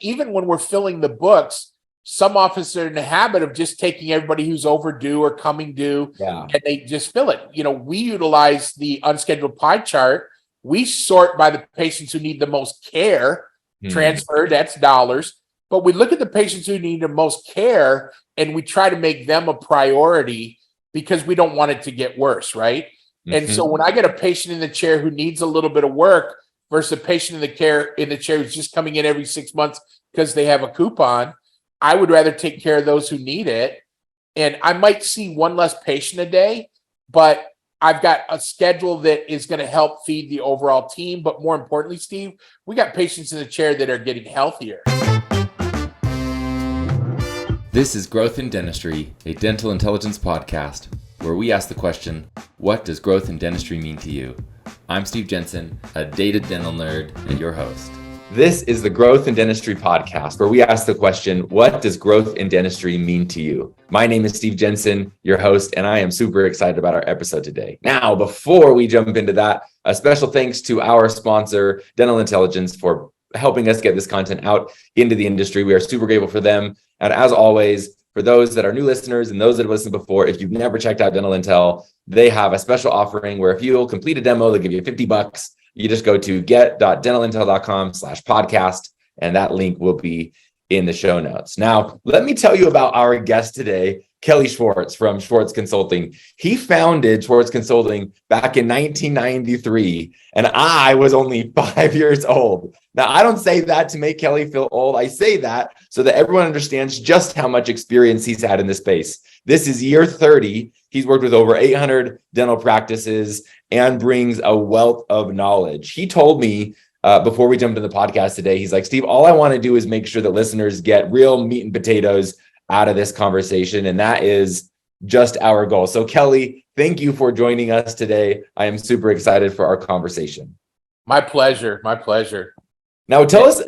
even when we're filling the books, some offices are in the habit of just taking everybody who's overdue or coming due, and they just fill it. We utilize the unscheduled pie chart. We sort by the patients who need the most care, transferred, that's dollars. But we look at the patients who need the most care, and we try to make them a priority because we don't want it to get worse, right? And so when I get a patient in the chair who needs a little bit of work versus a patient in the chair who's just coming in every 6 months because they have a coupon, I would rather take care of those who need it. And I might see one less patient a day, but I've got a schedule that is going to help feed the overall team. But more importantly, Steve, we got patients in the chair that are getting healthier. This is Growth in Dentistry, a dental intelligence podcast, where we ask the question, what does growth in dentistry mean to you? I'm Steve Jensen, a dated dental nerd and your host. This is the Growth in Dentistry podcast, where we ask the question, what does growth in dentistry mean to you? My name is Steve Jensen, your host, and I am super excited about our episode today. Now, before we jump into that, a special thanks to our sponsor, Dental Intelligence, for helping us get this content out into the industry. We are super grateful for them. And as always, for those that are new listeners and those that have listened before, if you've never checked out Dental Intel, they have a special offering where if you'll complete a demo, they'll give you $50. You just go to get.dentalintel.com/podcast, and that link will be in the show notes. Now, let me tell you about our guest today, Kelly Schwartz from Schwartz Consulting. He founded Schwartz Consulting back in 1993, and I was only 5 years old. Now, I don't say that to make Kelly feel old. I say that so that everyone understands just how much experience he's had in this space. This is year 30. He's worked with over 800 dental practices and brings a wealth of knowledge. He told me before we jumped into the podcast today, he's like, Steve, all I want to do is make sure that listeners get real meat and potatoes out of this conversation. And that is just our goal. So Kelly, thank you for joining us today. I am super excited for our conversation. My pleasure. My pleasure. Now, tell us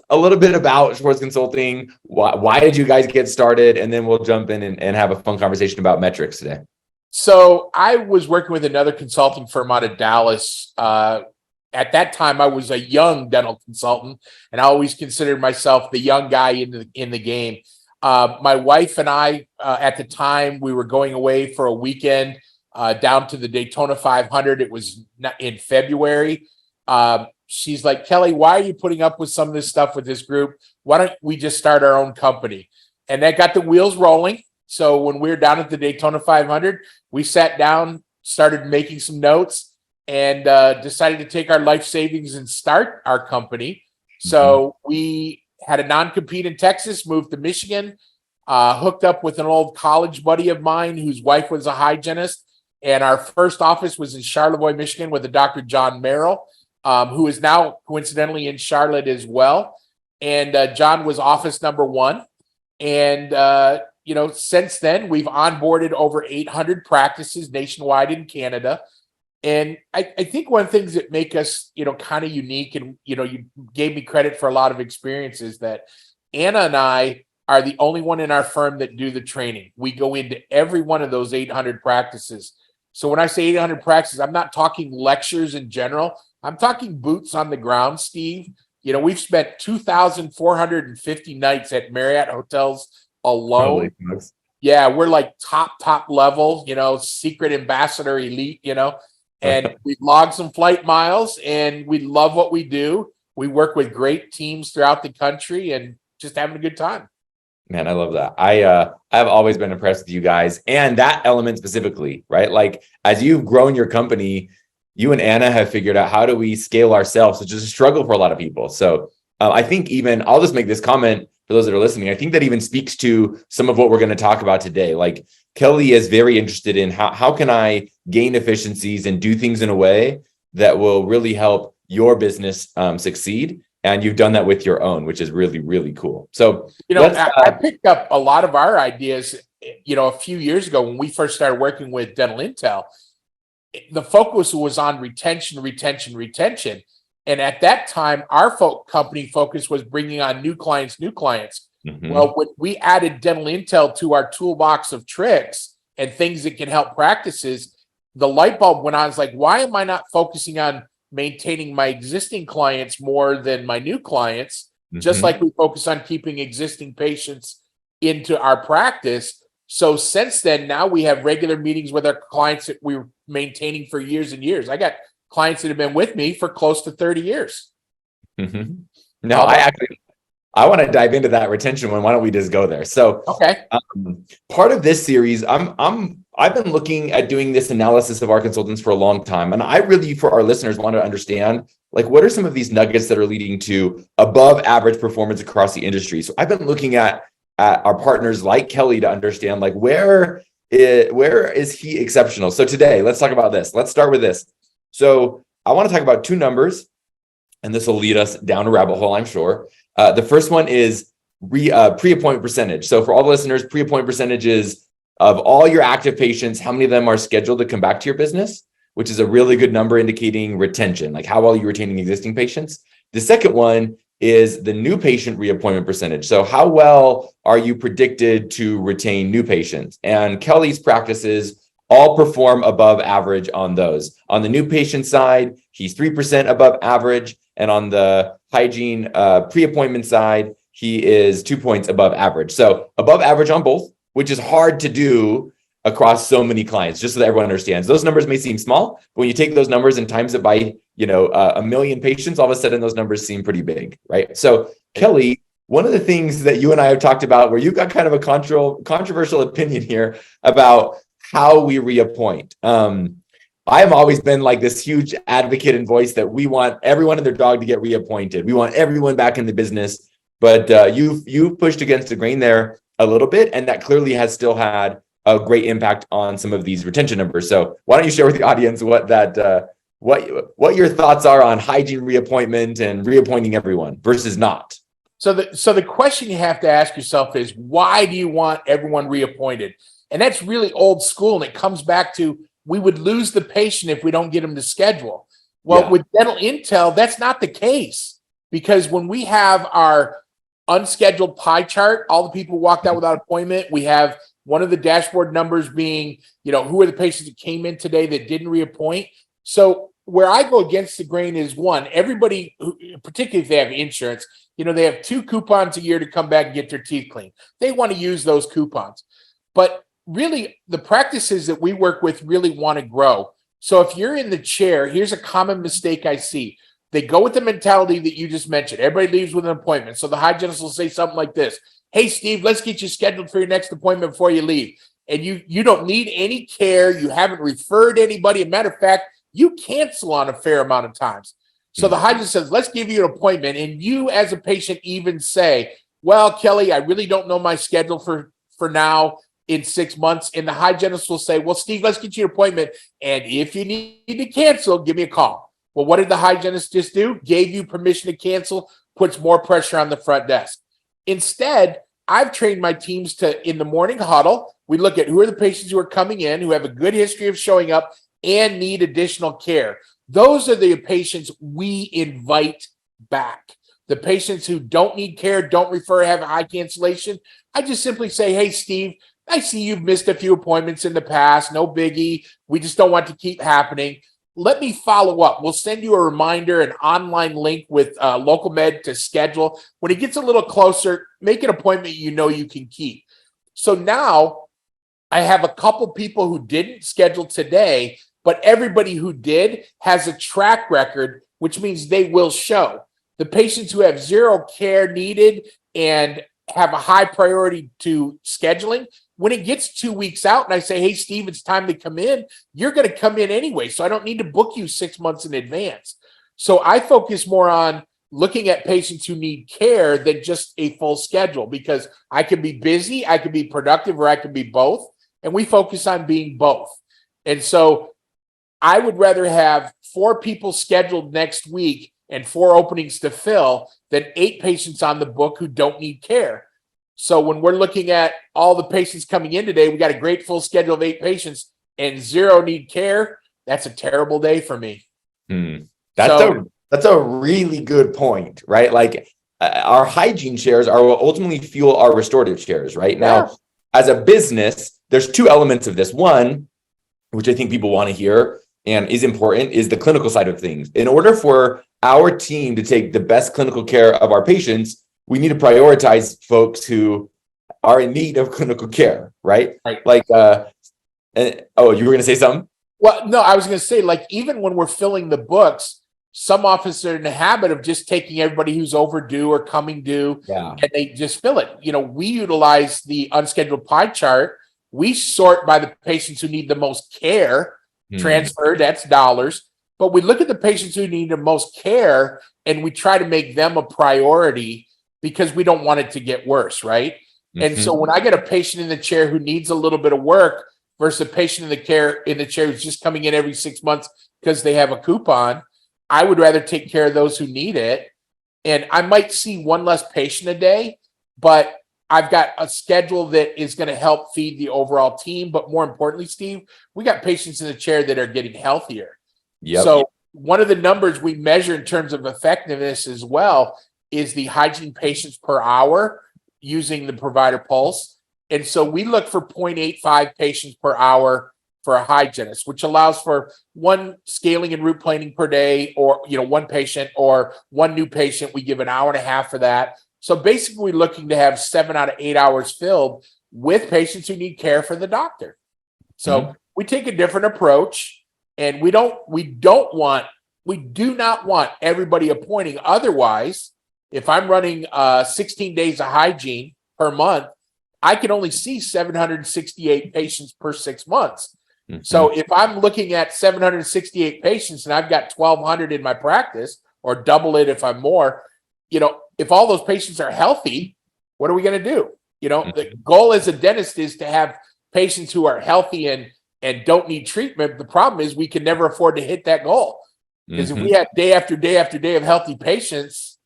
a little bit about Schwartz Consulting. Why did you guys get started? And then we'll jump in and have a fun conversation about metrics today. So I was working with another consulting firm out of Dallas. At that time, I was a young dental consultant, and I always considered myself the young guy in the game. My wife and I, at the time, we were going away for a weekend down to the Daytona 500. It was in February. She's like, Kelly, why are you putting up with some of this stuff with this group? Why don't we just start our own company? And that got the wheels rolling. So when we were down at the Daytona 500, we sat down, started making some notes, and decided to take our life savings and start our company. So we had a non-compete in Texas, moved to Michigan, hooked up with an old college buddy of mine whose wife was a hygienist. And our first office was in Charlevoix, Michigan, with a Dr. John Merrill, who is now coincidentally in Charlotte as well. And John was office number one. And, since then, we've onboarded over 800 practices nationwide in Canada. And I think one of the things that make us, kind of unique, and, you gave me credit for a lot of experiences, that Anna and I are the only one in our firm that do the training. We go into every one of those 800 practices. So when I say 800 practices, I'm not talking lectures in general. I'm talking boots on the ground, Steve. We've spent 2,450 nights at Marriott hotels alone. Yeah, we're like top level, secret ambassador elite, and we log some flight miles, and we love what we do. We work with great teams throughout the country and just having a good time. Man, I love that. I've always been impressed with you guys, and that element specifically, right? Like, as you've grown your company, you and Anna have figured out, how do we scale ourselves, which is a struggle for a lot of people. So I think I'll just make this comment for those that are listening. I think that even speaks to some of what we're going to talk about today. Like, Kelly is very interested in how can I gain efficiencies and do things in a way that will really help your business succeed. And you've done that with your own, which is really, really cool. So, I picked up a lot of our ideas, a few years ago when we first started working with Dental Intel. The focus was on retention. And at that time, our company focus was bringing on new clients. Well, when we added Dental Intel to our toolbox of tricks and things that can help practices, the light bulb went on. I was like, why am I not focusing on maintaining my existing clients more than my new clients? just like we focus on keeping existing patients into our practice. So since then, now we have regular meetings with our clients that we were maintaining for years and years. I got clients that have been with me for close to 30 years. No, I want to dive into that retention one. Why don't we just go there? So, okay. Part of this series, I've been looking at doing this analysis of our consultants for a long time, and I really, for our listeners, want to understand, like, what are some of these nuggets that are leading to above average performance across the industry? So I've been looking at our partners like Kelly to understand, like, where is he exceptional? So today, let's talk about this. Let's start with this. So I want to talk about two numbers, and this will lead us down a rabbit hole, I'm sure. The first one is pre-appointment percentage. So for all the listeners, pre-appointment percentage is of all your active patients, how many of them are scheduled to come back to your business, which is a really good number indicating retention, like how well you're retaining existing patients. The second one is the new patient reappointment percentage. So how well are you predicted to retain new patients? And Kelly's practices all perform above average on those. On the new patient side, he's 3% above average. And on the hygiene pre-appointment side, he is 2 points above average. So above average on both, which is hard to do across so many clients, just so that everyone understands. Those numbers may seem small, but when you take those numbers and times it by, a million patients, all of a sudden those numbers seem pretty big, right? So Kelly, one of the things that you and I have talked about, where you've got kind of a controversial opinion here about how we reappoint. I have always been like this huge advocate and voice that we want everyone and their dog to get reappointed. We want everyone back in the business, but you've pushed against the grain there a little bit, and that clearly has still had a great impact on some of these retention numbers. So why don't you share with the audience what your thoughts are on hygiene reappointment and reappointing everyone versus not? So the question you have to ask yourself is, why do you want everyone reappointed? And that's really old school, and it comes back to, we would lose the patient if we don't get them to schedule. Well, with dental intel, that's not the case, because when we have our unscheduled pie chart, all the people walked out without appointment, we have one of the dashboard numbers being, who are the patients that came in today that didn't reappoint. So where I go against the grain is, one, everybody, particularly if they have insurance, they have 2 coupons a year to come back and get their teeth cleaned. They want to use those coupons. But really, the practices that we work with really want to grow. So if you're in the chair, here's a common mistake I see. They go with the mentality that you just mentioned. Everybody leaves with an appointment. So the hygienist will say something like this: "Hey, Steve, let's get you scheduled for your next appointment before you leave." And you don't need any care. You haven't referred anybody. As a matter of fact, you cancel on a fair amount of times. So the hygienist says, "Let's give you an appointment." And you as a patient even say, "Well, Kelly, I really don't know my schedule for now in 6 months." And the hygienist will say, "Well, Steve, let's get you an appointment. And if you need to cancel, give me a call." Well, what did the hygienist just do? Gave you permission to cancel, puts more pressure on the front desk. Instead, I've trained my teams to, in the morning huddle, we look at who are the patients who are coming in, who have a good history of showing up and need additional care. Those are the patients we invite back. The patients who don't need care, don't refer, have a high cancellation, I just simply say, "Hey, Steve, I see you've missed a few appointments in the past. No biggie. We just don't want to keep happening. Let me follow up. We'll send you a reminder, an online link with Local Med to schedule. When it gets a little closer, make an appointment you can keep." So now I have a couple people who didn't schedule today, but everybody who did has a track record, which means they will show. The patients who have zero care needed and have a high priority to scheduling, when it gets 2 weeks out and I say, "Hey, Steve, it's time to come in," you're going to come in anyway. So I don't need to book you 6 months in advance. So I focus more on looking at patients who need care than just a full schedule, because I can be busy, I can be productive, or I can be both. And we focus on being both. And so I would rather have 4 people scheduled next week and 4 openings to fill than 8 patients on the book who don't need care. So when we're looking at all the patients coming in today, we got a great full schedule of 8 patients and 0 need care. That's a terrible day for me. That's a really good point, right? Like our hygiene shares are what ultimately fuel our restorative shares, right? Now, as a business, there's 2 elements of this. One, which I think people want to hear and is important, is the clinical side of things. In order for our team to take the best clinical care of our patients, we need to prioritize folks who are in need of clinical care, right? Right. Like, oh, you were going to say something? Well, no, I was going to say, like, even when we're filling the books, some offices are in the habit of just taking everybody who's overdue or coming due, Yeah. and they just fill it. We utilize the unscheduled pie chart. We sort by the patients who need the most care, transferred, that's dollars. But we look at the patients who need the most care, and we try to make them a priority because we don't want it to get worse, right? And so when I get a patient in the chair who needs a little bit of work versus a patient in the chair who's just coming in every 6 months because they have a coupon, I would rather take care of those who need it. And I might see one less patient a day, but I've got a schedule that is going to help feed the overall team. But more importantly, Steve, we got patients in the chair that are getting healthier. Yep. So one of the numbers we measure in terms of effectiveness as well is the hygiene patients per hour using the provider pulse. And so we look for 0.85 patients per hour for a hygienist, which allows for one scaling and root planing per day, or one patient or one new patient. We give an hour and a half for that. So basically, we're looking to have 7 out of 8 hours filled with patients who need care for the doctor. So we take a different approach, and we do not want everybody appointing. Otherwise, if I'm running 16 days of hygiene per month, I can only see 768 patients per 6 months. So if I'm looking at 768 patients and I've got 1,200 in my practice, or double it if I'm more, if all those patients are healthy, what are we going to do? The goal as a dentist is to have patients who are healthy and don't need treatment. The problem is we can never afford to hit that goal, because if we have day after day after day of healthy patients,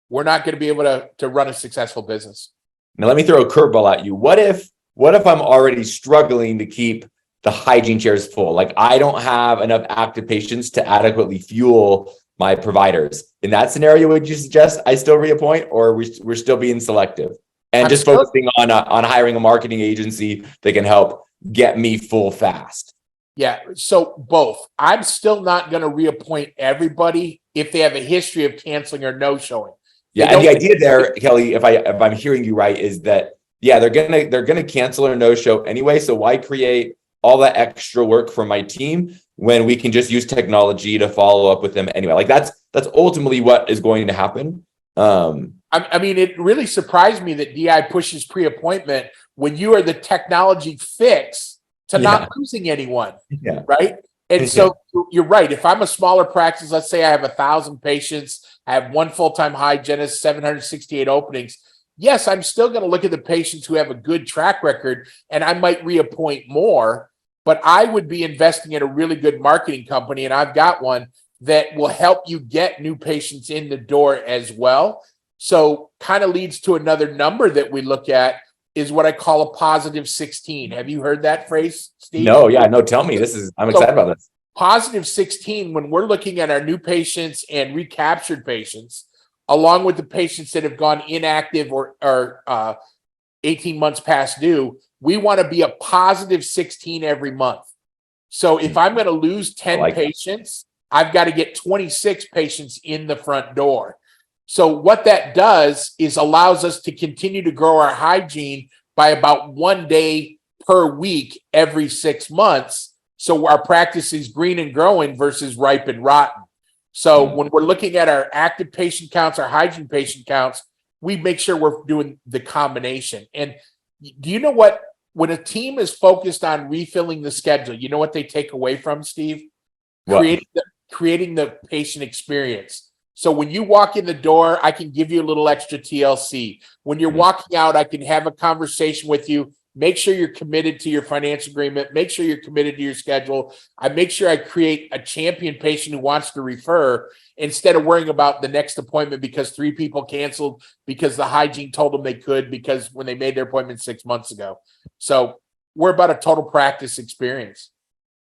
we're not going to be able to run a successful business. Now, let me throw a curveball at you. What if I'm already struggling to keep the hygiene chairs full? Like, I don't have enough active patients to adequately fuel my providers. In that scenario, would you suggest I still reappoint, or we're still being selective and just focusing on hiring a marketing agency that can help get me full fast? Yeah, so both. I'm still not going to reappoint everybody if they have a history of canceling or no showing. Yeah, and the idea there, Kelly, if I'm hearing you right, is that they're gonna cancel or no show anyway. So why create all that extra work for my team when we can just use technology to follow up with them anyway? Like, that's ultimately what is going to happen. I mean, it really surprised me that DI pushes pre-appointment when you are the technology fix to not losing anyone, right? And so you're right. If I'm a smaller practice, let's say I have 1,000 patients, I have one full-time hygienist, 768 openings. Yes, I'm still going to look at the patients who have a good track record, and I might reappoint more, but I would be investing in a really good marketing company, and I've got one that will help you get new patients in the door as well. So kind of leads to another number that we look at, is what I call a positive 16. Have you heard that phrase, Steve? No, tell me. I'm excited about this. Positive 16, when we're looking at our new patients and recaptured patients, along with the patients that have gone inactive or 18 months past due, we want to be a positive 16 every month. So if I'm going to lose 10 patients, I've got to get 26 patients in the front door. So what that does is allows us to continue to grow our hygiene by about 1 day per week every 6 months. So our practice is green and growing versus ripe and rotten. So when we're looking at our active patient counts, our hygiene patient counts, we make sure we're doing the combination. And do you know what? When a team is focused on refilling the schedule, you know what they take away from, Steve? Creating the patient experience. So when you walk in the door, I can give you a little extra TLC. When you're walking out, I can have a conversation with you. Make sure you're committed to your financial agreement. Make sure you're committed to your schedule. I make sure I create a champion patient who wants to refer, instead of worrying about the next appointment because 3 people canceled because the hygiene told them they could, because when they made their appointment 6 months ago. So we're about a total practice experience.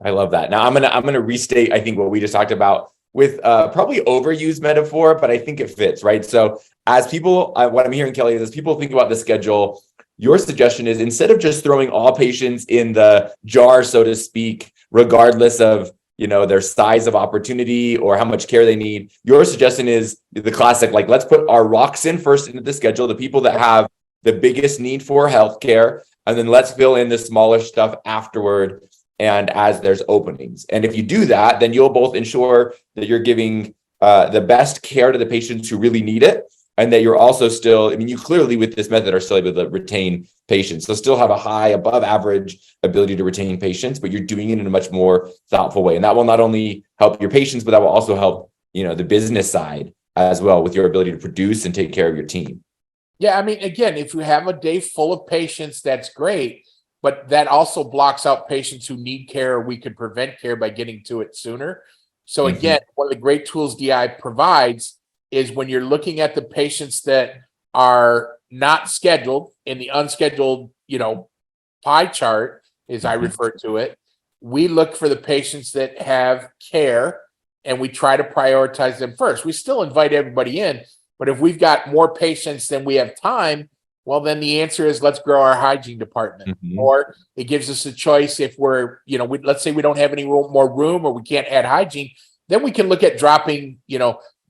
I love that. Now I'm gonna restate, I think, what we just talked about with probably overused metaphor, but I think it fits, right? So as people, what I'm hearing, Kelly, is as people think about the schedule, your suggestion is, instead of just throwing all patients in the jar, so to speak, regardless of their size of opportunity or how much care they need. Your suggestion is the classic, like, let's put our rocks in first into the schedule, the people that have the biggest need for healthcare, and then let's fill in the smaller stuff afterward and as there's openings. And if you do that, then you'll both ensure that you're giving the best care to the patients who really need it, and that you're also still, you clearly with this method are still able to retain patients. So still have a high, above average ability to retain patients, but you're doing it in a much more thoughtful way. And that will not only help your patients, but that will also help, the business side as well with your ability to produce and take care of your team. Yeah, again, if you have a day full of patients, that's great, but that also blocks out patients who need care, or we could prevent care by getting to it sooner. So again, one of the great tools DI provides is when you're looking at the patients that are not scheduled in the unscheduled, pie chart, as I refer to it, we look for the patients that have care and we try to prioritize them first. We still invite everybody in, but if we've got more patients than we have time, well, then the answer is let's grow our hygiene department. Or it gives us a choice if we're, let's say we don't have any more room or we can't add hygiene, then we can look at dropping,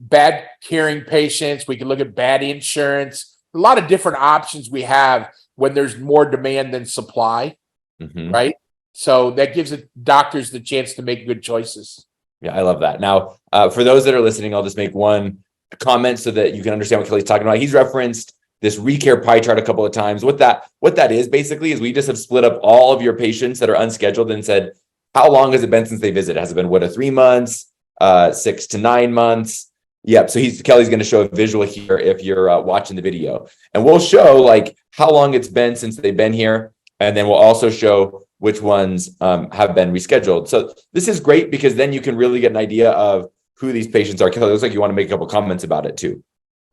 bad caring patients. We can look at bad insurance, a lot of different options we have when there's more demand than supply, right? So that gives doctors the chance to make good choices. Yeah, I love that. Now, for those that are listening, I'll just make one comment so that you can understand what Kelly's talking about. He's referenced this recare pie chart a couple of times. What that is basically is we just have split up all of your patients that are unscheduled and said, how long has it been since they visited? Has it been 3 months, 6 to 9 months? Yep. So Kelly's going to show a visual here if you're watching the video, and we'll show like how long it's been since they've been here. And then we'll also show which ones have been rescheduled. So this is great because then you can really get an idea of who these patients are. Kelly, it looks like you want to make a couple comments about it too.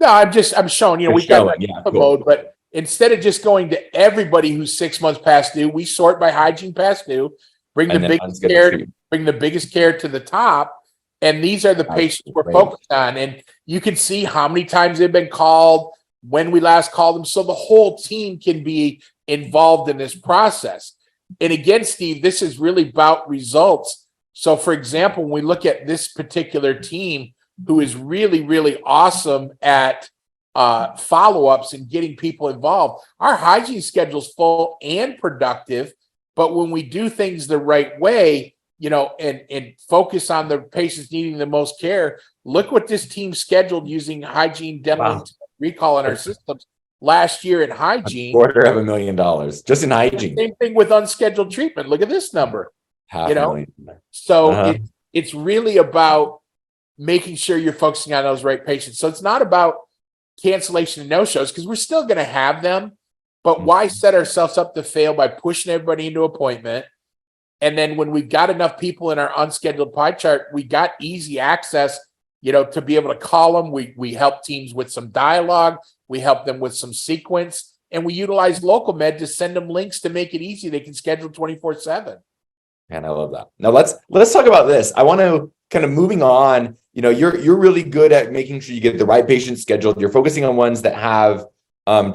No, I'm showing, we've got mode, but instead of just going to everybody who's 6 months past due, we sort by hygiene past due, bring the biggest care to the top. And these are the patients we're focused on. And you can see how many times they've been called, when we last called them. So the whole team can be involved in this process. And again, Steve, this is really about results. So for example, when we look at this particular team who is really, really awesome at follow-ups and getting people involved, our hygiene schedule's full and productive. But when we do things the right way, and focus on the patients needing the most care. Look what this team scheduled using hygiene, dental recall in our systems last year in hygiene. $250,000 just in hygiene. Same thing with unscheduled treatment. Look at this number. So it's really about making sure you're focusing on those right patients. So it's not about cancellation and no-shows, because we're still going to have them, but why set ourselves up to fail by pushing everybody into appointment? And then when we've got enough people in our unscheduled pie chart, we got easy access, to be able to call them. We help teams with some dialogue. We help them with some sequence, and we utilize local med to send them links to make it easy. They can schedule 24/7. And I love that. Now let's talk about this. I want to kind of moving on. You're really good at making sure you get the right patients scheduled. You're focusing on ones that have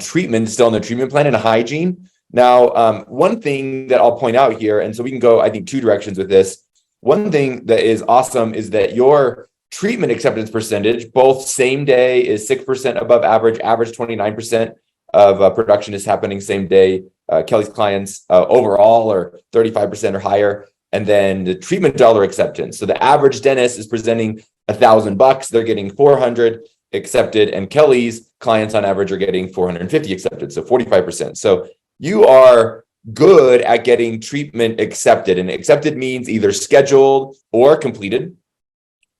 treatment still in the treatment plan and hygiene. Now, one thing that I'll point out here, and so we can go, I think, 2 directions with this. One thing that is awesome is that your treatment acceptance percentage, both same day, is 6% above average. Average 29% of production is happening same day. Kelly's clients overall are 35% or higher. And then the treatment dollar acceptance. So the average dentist is presenting $1,000. They're getting 400 accepted, and Kelly's clients on average are getting 450 accepted. So 45%. So you are good at getting treatment accepted, and accepted means either scheduled or completed.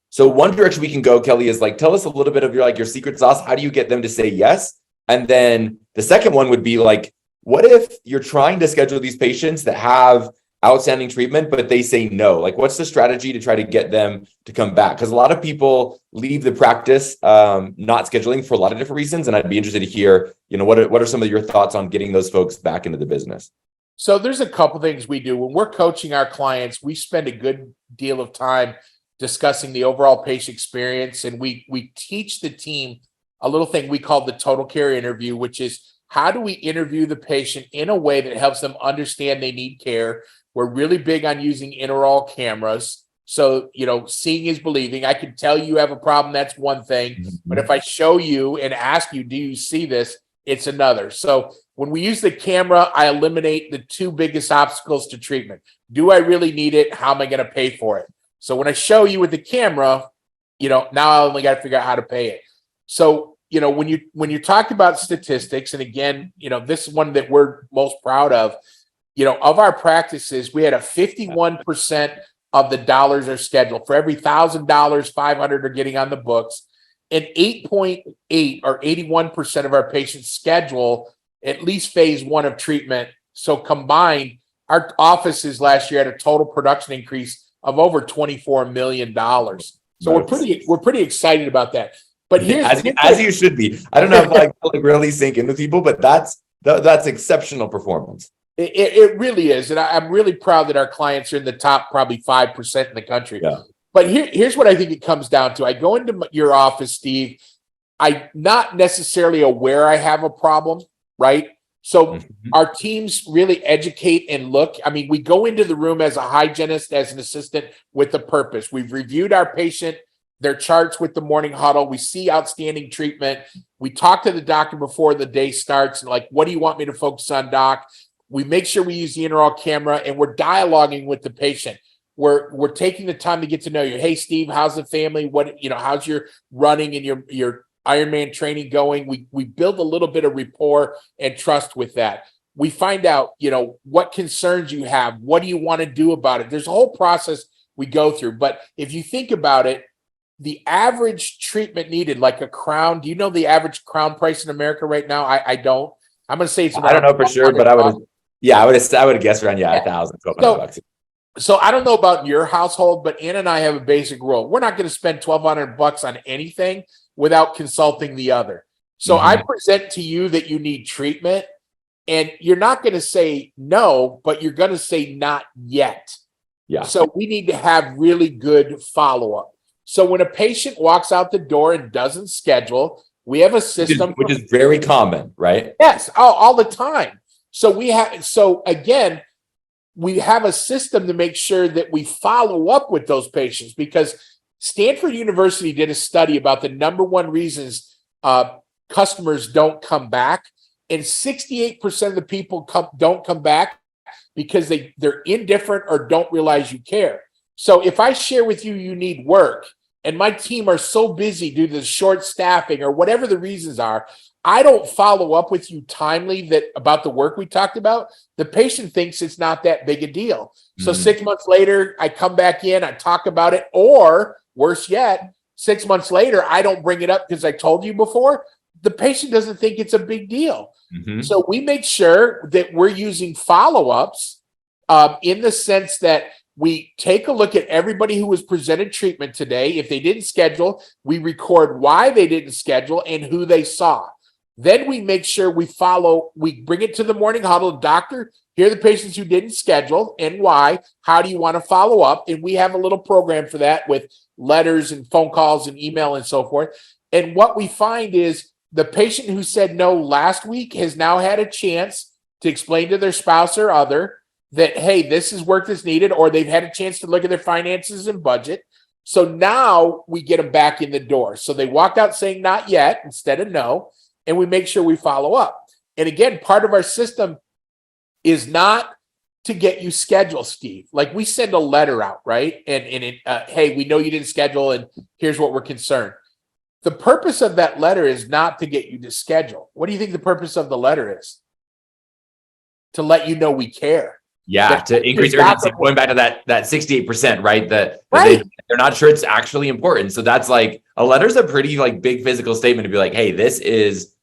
So one direction we can go, Kelly, is like, tell us a little bit of your secret sauce. How do you get them to say yes? And then the second one would be like, what if you're trying to schedule these patients that have outstanding treatment, but they say no? Like, what's the strategy to try to get them to come back? Because a lot of people leave the practice not scheduling for a lot of different reasons. And I'd be interested to hear, what are some of your thoughts on getting those folks back into the business? So there's a couple things we do. When we're coaching our clients, we spend a good deal of time discussing the overall patient experience. And we teach the team a little thing we call the total care interview, which is how do we interview the patient in a way that helps them understand they need care. We're really big on using intraoral cameras. So, seeing is believing. I can tell you have a problem. That's one thing. But if I show you and ask you, do you see this? It's another. So when we use the camera, I eliminate the two biggest obstacles to treatment. Do I really need it? How am I going to pay for it? So when I show you with the camera, now I only got to figure out how to pay it. So, when you talk about statistics, and again, this is one that we're most proud of our practices, we had a 51% of the dollars are scheduled. For every $1,000, 500 are getting on the books, and 8.8 or 81% of our patients schedule at least phase one of treatment. So combined, our offices last year had a total production increase of over $24 million. So we're pretty excited about that. But here's as you should be. I don't know if I really sink in with people, but that's exceptional performance. It really is. And I'm really proud that our clients are in the top probably 5% in the country. Yeah. But here's what I think it comes down to. I go into your office, Steve. I'm not necessarily aware I have a problem, right? So our teams really educate and look. I mean, we go into the room as a hygienist, as an assistant with a purpose. We've reviewed our patient, their charts with the morning huddle. We see outstanding treatment. We talk to the doctor before the day starts. Like, what do you want me to focus on, doc? We make sure we use the intraoral camera, and we're dialoguing with the patient. We're taking the time to get to know you. Hey, Steve, how's the family? How's your running and your Ironman training going? We build a little bit of rapport and trust with that. We find out, what concerns you have. What do you want to do about it? There's a whole process we go through. But if you think about it, the average treatment needed, like a crown, do you know the average crown price in America right now? I don't. I'm going to say it's I don't know for sure, but I would guess around, $1,000, $1,200. So I don't know about your household, but Ann and I have a basic rule. We're not going to spend $1,200 on anything without consulting the other. So I present to you that you need treatment, and you're not going to say no, but you're going to say not yet. Yeah. So we need to have really good follow-up. So when a patient walks out the door and doesn't schedule, we have a system. Which is very common, right? Yes, all the time. We have a system to make sure that we follow up with those patients, because Stanford University did a study about the number one reasons customers don't come back, and 68% of the people don't come back because they're indifferent or don't realize you care. So if I share with you, you need work, and my team are so busy due to the short staffing or whatever the reasons are, I don't follow up with you timely about the work we talked about, the patient thinks it's not that big a deal. So 6 months later, I come back in, I talk about it, or worse yet, 6 months later, I don't bring it up because I told you before. The patient doesn't think it's a big deal. So we make sure that we're using follow-ups in the sense that we take a look at everybody who was presented treatment today. If they didn't schedule, we record why they didn't schedule and who they saw. Then we make sure we bring it to the morning huddle. Doctor, here are the patients who didn't schedule and why. How do you want to follow up? And we have a little program for that with letters and phone calls and email and so forth. And what we find is the patient who said no last week has now had a chance to explain to their spouse or other that, hey, this is work that's needed, or they've had a chance to look at their finances and budget. So now we get them back in the door. So they walked out saying not yet instead of no. And we make sure we follow up. And again, part of our system is not to get you scheduled, Steve. Like, we send a letter out, right? And hey, we know you didn't schedule, and here's what we're concerned. The purpose of that letter is not to get you to schedule. What do you think the purpose of the letter is? To let you know we care. Yeah, to increase urgency. Going back to that 68%, right? They're not sure it's actually important. So that's like, a letter's a pretty big physical statement to be like, hey, this is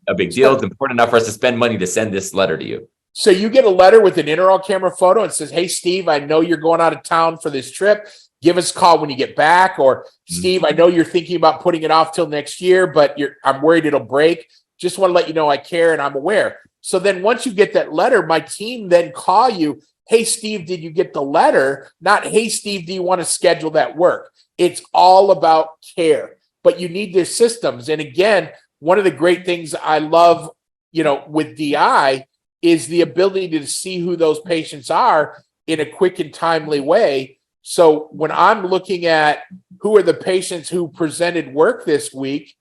a big deal. It's important enough for us to spend money to send this letter to you. So you get a letter with an intraoral camera photo and says, hey, Steve, I know you're going out of town for this trip. Give us a call when you get back. Or Steve, I know you're thinking about putting it off till next year, but I'm worried it'll break. Just want to let you know I care and I'm aware. So then once you get that letter, my team then call you. Hey, Steve, did you get the letter? Not, hey, Steve, do you want to schedule that work? It's all about care, but you need their systems. And again, one of the great things I love, with DI is the ability to see who those patients are in a quick and timely way. So when I'm looking at who are the patients who presented work this week,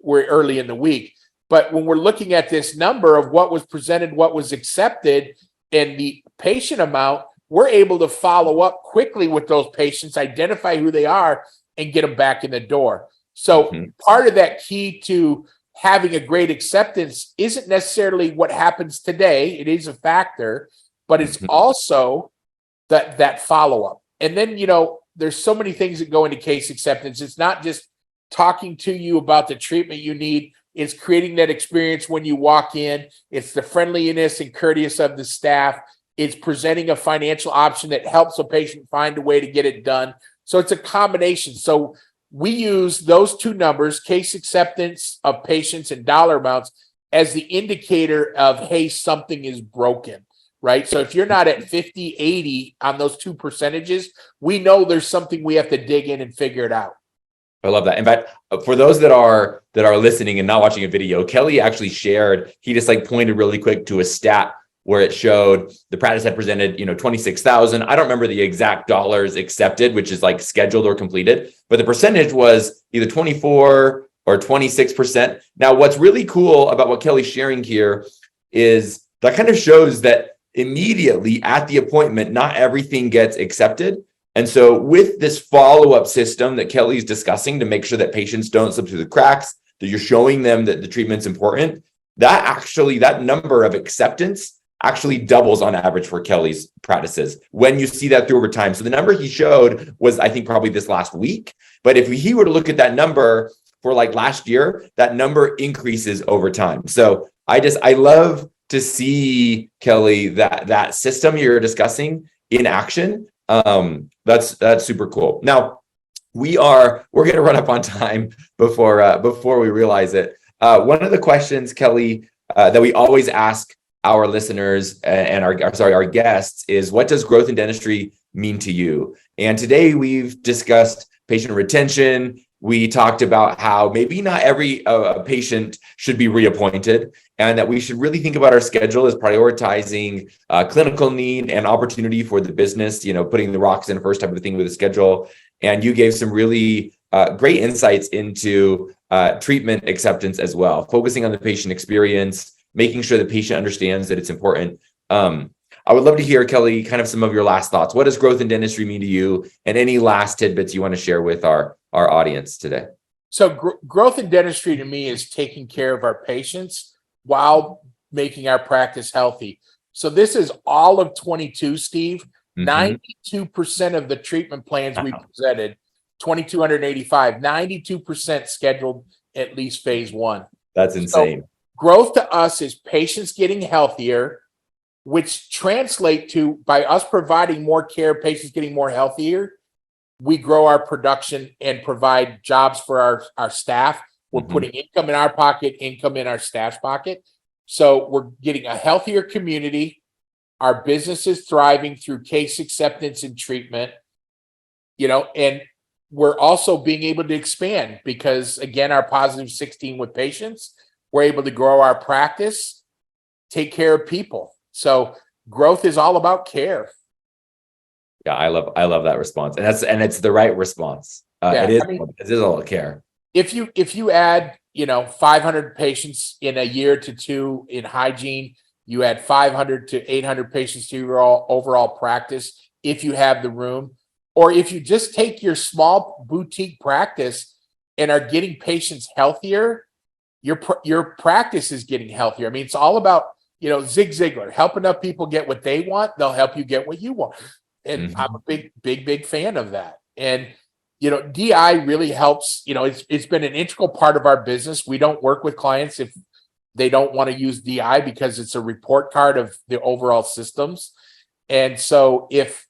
we're early in the week, but when we're looking at this number of what was presented, what was accepted, and the patient amount, we're able to follow up quickly with those patients, identify who they are, and get them back in the door. So part of that key to having a great acceptance isn't necessarily what happens today. It is a factor, but it's also that follow-up. And then, there's so many things that go into case acceptance. It's not just talking to you about the treatment you need. It's creating that experience when you walk in. It's the friendliness and courteous of the staff. It's presenting a financial option that helps a patient find a way to get it done. So it's a combination. So we use those two numbers, case acceptance of patients and dollar amounts, as the indicator of, hey, something is broken, right? So if you're not at 50, 80 on those two percentages, we know there's something we have to dig in and figure it out. I love that. In fact, for those that are listening and not watching a video, Kelly actually shared, he just pointed really quick to a stat where it showed the practice had presented, 26,000. I don't remember the exact dollars accepted, which is scheduled or completed, but the percentage was either 24 or 26%. Now, what's really cool about what Kelly's sharing here is that kind of shows that immediately at the appointment, not everything gets accepted. And so with this follow-up system that Kelly's discussing to make sure that patients don't slip through the cracks, that you're showing them that the treatment's important, that number of acceptance actually doubles on average for Kelly's practices when you see that through over time. So the number he showed was, I think, probably this last week. But if he were to look at that number for last year, that number increases over time. So I love to see, Kelly, that system you're discussing in action. That's super cool. Now we're going to run up on time before we realize it. One of the questions, Kelly, that we always ask our listeners and our guests is, what does growth in dentistry mean to you? And today we've discussed patient retention. We talked about how maybe not every patient should be reappointed, and that we should really think about our schedule as prioritizing clinical need and opportunity for the business, putting the rocks in first type of thing with the schedule. And you gave some really great insights into treatment acceptance as well, focusing on the patient experience, making sure the patient understands that it's important. I would love to hear, Kelly, kind of some of your last thoughts. What does growth in dentistry mean to you? And any last tidbits you want to share with our audience today? So growth in dentistry to me is taking care of our patients while making our practice healthy. So this is all of 22, Steve. 92% of the treatment plans we presented, 2,285, 92% scheduled at least phase one. That's insane. So growth to us is patients getting healthier, which translate to, by us providing more care, patients getting more healthier, we grow our production and provide jobs for our staff. We're putting income in our pocket, income in our staff's pocket. So we're getting a healthier community. Our business is thriving through case acceptance and treatment, and we're also being able to expand because, again, our positive 16 with patients, we're able to grow our practice, take care of people. So growth is all about care. Yeah, I love that response, and it's the right response. It is all care. If you add 500 patients in a year to two in hygiene, you add 500 to 800 patients to your overall practice if you have the room, or if you just take your small boutique practice and are getting patients healthier, your practice is getting healthier. I mean, it's all about Zig Ziglar, help enough people get what they want, they'll help you get what you want. And I'm a big fan of that. And, DI really helps. It's been an integral part of our business. We don't work with clients if they don't want to use DI because it's a report card of the overall systems. And so if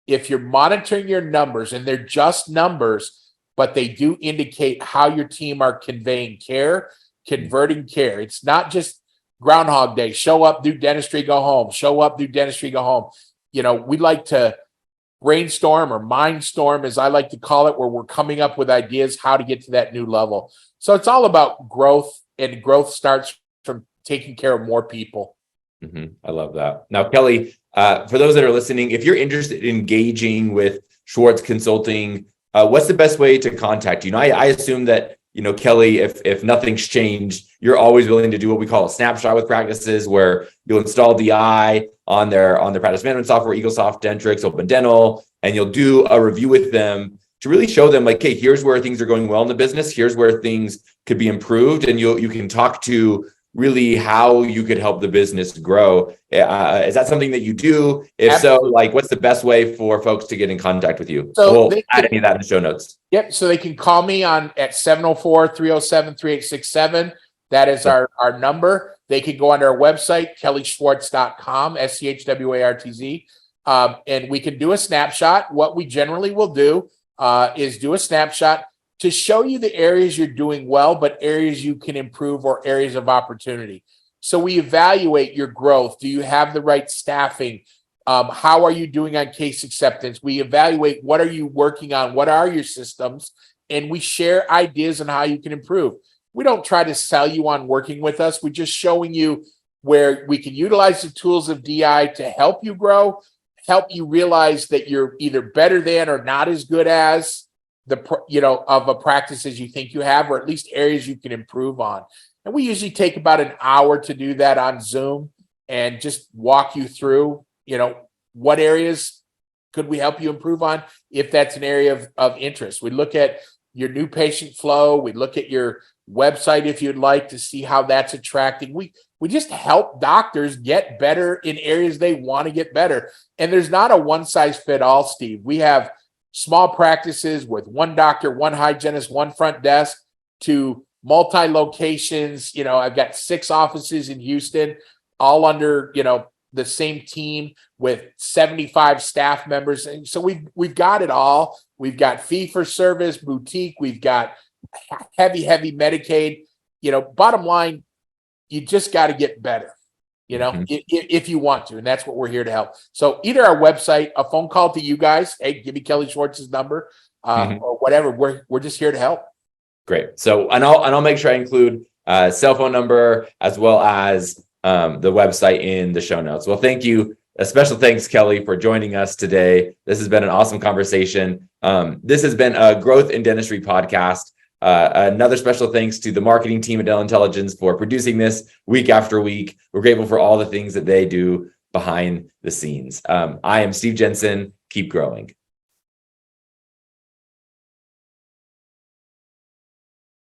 you're monitoring your numbers, and they're just numbers, but they do indicate how your team are conveying care, converting care. It's not just Groundhog Day, show up, do dentistry, go home, show up, do dentistry, go home. We like to brainstorm, or mindstorm, as I like to call it, where we're coming up with ideas how to get to that new level. So it's all about growth, and growth starts from taking care of more people. I love that. Now, Kelly, for those that are listening, if you're interested in engaging with Schwartz Consulting, what's the best way to contact you? I assume that, Kelly, if nothing's changed, you're always willing to do what we call a snapshot with practices, where you'll install DI on their practice management software, EagleSoft, Dentrix, Open Dental, and you'll do a review with them to really show them, like, hey, here's where things are going well in the business. Here's where things could be improved. And you can talk to really how you could help the business grow. Is that something that you do? If Absolutely. So, like, what's the best way for folks to get in contact with you? So we'll add any of that in the show notes. Yep. So they can call me at 704-307-3867. That is our number. They can go on our website, kellyschwartz.com, SCHWARTZ. And we can do a snapshot. What we generally will do is do a snapshot to show you the areas you're doing well, but areas you can improve or areas of opportunity. So we evaluate your growth. Do you have the right staffing? How are you doing on case acceptance? We evaluate what are you working on? What are your systems? And we share ideas on how you can improve. We don't try to sell you on working with us. We're just showing you where we can utilize the tools of DI to help you grow, help you realize that you're either better than or not as good as of a practice as you think you have, or at least areas you can improve on. And we usually take about an hour to do that on Zoom and just walk you through, what areas could we help you improve on if that's an area of interest. We look at your new patient flow. We look at your website if you'd like to see how that's attracting. We just help doctors get better in areas they want to get better. And there's not a one size fit all, Steve. We have small practices with one doctor, one hygienist, one front desk, to multi-locations. I've got 6 offices in Houston, all under, the same team with 75 staff members. And so we've got it all. We've got fee for service, boutique. We've got heavy Medicaid. Bottom line, you just got to get better, if you want to. And that's what we're here to help. So either our website, a phone call to you guys, hey, give me Kelly Schwartz's number, or whatever. We're just here to help. Great. So, and I'll make sure I include cell phone number as well as the website in the show notes. Well, thank you. A special thanks, Kelly, for joining us today. This has been an awesome conversation. This has been a Growth in Dentistry podcast. Another special thanks to the marketing team at Dental Intelligence for producing this week after week. We're grateful for all the things that they do behind the scenes. I am Steve Jensen. Keep growing.